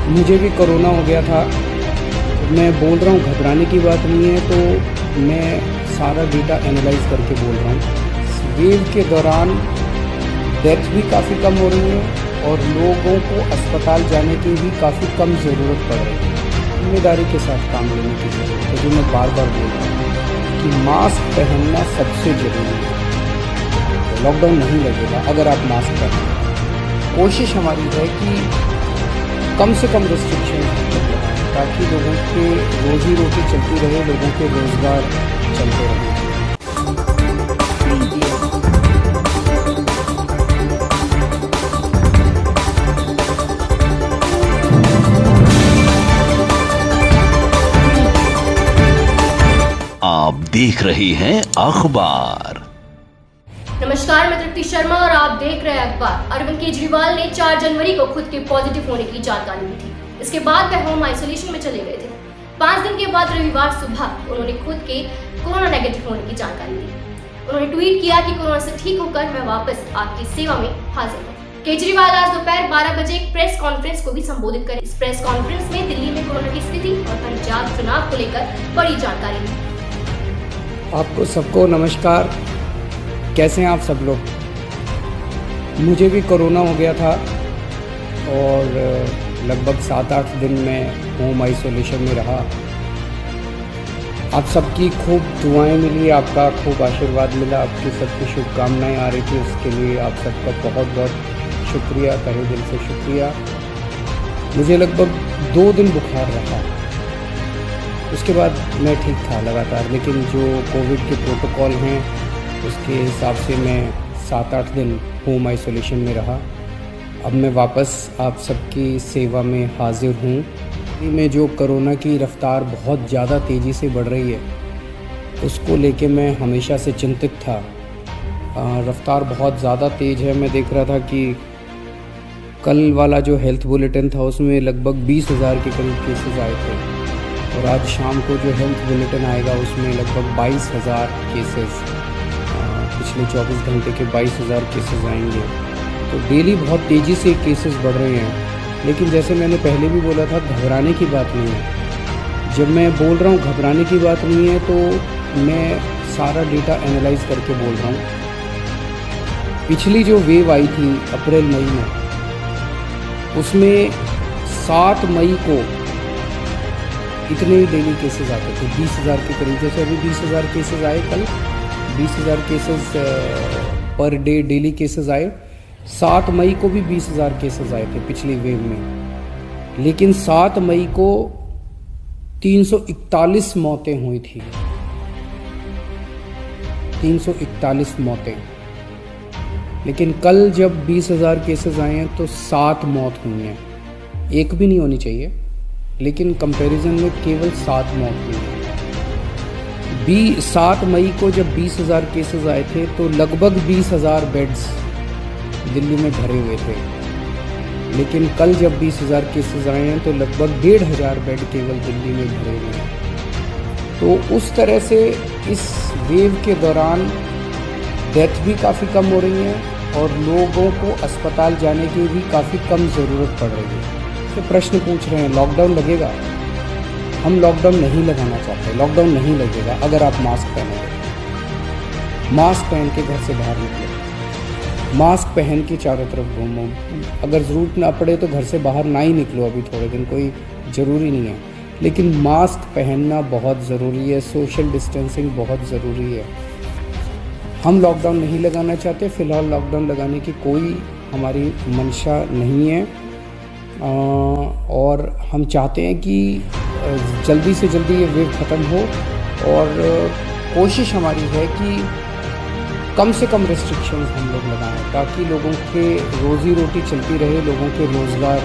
मुझे भी कोरोना हो गया था। मैं बोल रहा हूँ, घबराने की बात नहीं है। तो मैं सारा डेटा एनालाइज करके बोल रहा हूँ। वेव के दौरान डेथ भी काफ़ी कम हो रही है और लोगों को अस्पताल जाने की भी काफ़ी कम ज़रूरत पड़ रही है। जिम्मेदारी के साथ काम लेने की ज़रूरत है, जो मैं बार बार बोल रहा हूँ कि मास्क पहनना सबसे ज़रूरी है। लॉकडाउन नहीं लगेगा अगर आप मास्क पहनें। कोशिश हमारी है कि कम से कम रिस्ट्रिक्शन लगाएं ताकि लोगों के रोजी रोटी चलती रहे, लोगों के रोज़गार चलते रहे। आप देख रहे हैं अखबार। नमस्कार, मैं तृप्ति शर्मा और आप देख रहे हैं अखबार। अरविंद केजरीवाल ने 4 जनवरी को खुद के पॉजिटिव होने की जानकारी दी थी। इसके बाद वह होम आइसोलेशन में चले गए थे। 5 दिन के बाद रविवार सुबह उन्होंने खुद के कोरोना नेगेटिव होने की जानकारी दी। उन्होंने ट्वीट किया कि कोरोना से ठीक होकर मैं वापस आपकी सेवा में हाजिर हूँ। केजरीवाल आज दोपहर 12 बजे एक प्रेस कॉन्फ्रेंस को भी संबोधित करें। इस प्रेस कॉन्फ्रेंस में दिल्ली में कोरोना की स्थिति और पंजाब चुनाव को लेकर बड़ी जानकारी दी। आपको सबको नमस्कार। कैसे हैं आप सब लोग? मुझे भी कोरोना हो गया था और लगभग 7-8 दिन में होम आइसोलेशन में रहा। आप सबकी खूब दुआएं मिली, आपका खूब आशीर्वाद मिला, आपकी सबकी शुभकामनाएं आ रही थी। उसके लिए आप सबका बहुत बहुत शुक्रिया, तहे दिल से शुक्रिया। मुझे लगभग 2 दिन बुखार रहा, उसके बाद मैं ठीक था लगातार। लेकिन जो कोविड के प्रोटोकॉल हैं उसके हिसाब से मैं 7-8 दिन होम आइसोलेशन में रहा। अब मैं वापस आप सबकी सेवा में हाजिर हूँ। में जो कोरोना की रफ़्तार बहुत ज़्यादा तेज़ी से बढ़ रही है उसको लेके मैं हमेशा से चिंतित था। रफ़्तार बहुत ज़्यादा तेज़ है। मैं देख रहा था कि कल वाला जो हेल्थ बुलेटिन था उसमें लगभग 20,000 के करीब केसेस आए थे और आज शाम को जो हेल्थ बुलेटिन आएगा उसमें लगभग 22,000 केसेस, पिछले 24 घंटे के 22,000 केसेस आएंगे। तो डेली बहुत तेज़ी से केसेस बढ़ रहे हैं। लेकिन जैसे मैंने पहले भी बोला था, घबराने की बात नहीं है। जब मैं बोल रहा हूँ घबराने की बात नहीं है तो मैं सारा डेटा एनालाइज करके बोल रहा हूँ। पिछली जो वेव आई थी अप्रैल मई में, उसमें 7 मई को इतने ही डेली केसेस आते थे, 20,000 के करीब। जैसे अभी 20,000 केसेस आए, कल 20,000 cases per day daily cases आए। 7 मई को भी 20,000 केसेस आए थे पिछली वेव में। लेकिन 7 मई को 341 मौतें हुई थी, 341 मौतें। लेकिन कल जब 20,000 केसेस आए हैं तो 7 मौत हुई हैं। एक भी नहीं होनी चाहिए, लेकिन कंपैरिजन में केवल 7 मौत हुई हैं। 7 मई को जब 20,000 केसेस आए थे तो लगभग 20,000 बेड्स दिल्ली में भरे हुए थे। लेकिन कल जब 20,000 केसेस आए हैं तो लगभग 1,500 बेड केवल दिल्ली में भरे हुए हैं। तो उस तरह से इस वेव के दौरान डेथ भी काफ़ी कम हो रही है और लोगों को अस्पताल जाने की भी काफ़ी कम ज़रूरत पड़ रही है। तो प्रश्न पूछ रहे हैं लॉकडाउन लगेगा? हम लॉकडाउन नहीं लगाना चाहते। लॉकडाउन नहीं लगेगा अगर आप मास्क पहनेंगे। मास्क पहन के घर से बाहर निकलो, मास्क पहन के चारों तरफ घूमो। अगर ज़रूरत ना पड़े तो घर से बाहर ना ही निकलो अभी थोड़े दिन, कोई ज़रूरी नहीं है। लेकिन मास्क पहनना बहुत ज़रूरी है, सोशल डिस्टेंसिंग बहुत ज़रूरी है। हम लॉकडाउन नहीं लगाना चाहते। फ़िलहाल लॉकडाउन लगाने की कोई हमारी मंशा नहीं है और हम चाहते हैं कि जल्दी से जल्दी ये वेव ख़त्म हो। और कोशिश हमारी है कि कम से कम रिस्ट्रिक्शंस हम लोग लगाएं ताकि लोगों के रोज़ी रोटी चलती रहे, लोगों के रोज़गार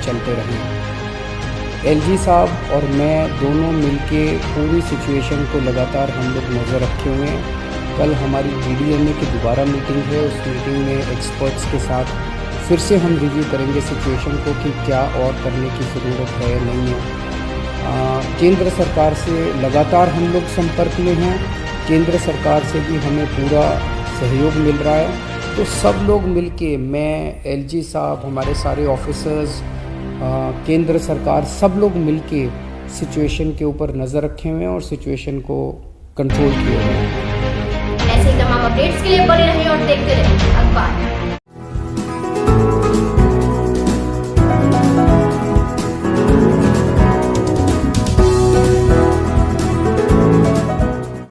चलते रहें। एलजी साहब और मैं दोनों मिलके पूरी सिचुएशन को लगातार हम लोग नज़र रखे हुए हैं। कल हमारी डीडीएमए की दोबारा मीटिंग है। उस मीटिंग में एक्सपर्ट्स के साथ फिर से हम रिव्यू करेंगे सिचुएशन को कि क्या और करने की ज़रूरत है या नहीं है। केंद्र सरकार से लगातार हम लोग संपर्क में हैं। केंद्र सरकार से भी हमें पूरा सहयोग मिल रहा है। तो सब लोग मिलके, मैं, एलजी साहब, हमारे सारे ऑफिसर्स केंद्र सरकार सब लोग मिलके सिचुएशन के ऊपर नज़र रखे हुए हैं और सिचुएशन को कंट्रोल किए हुए हैं। ऐसे तमाम अपडेट्स के लिए बने रहें और देखते रहें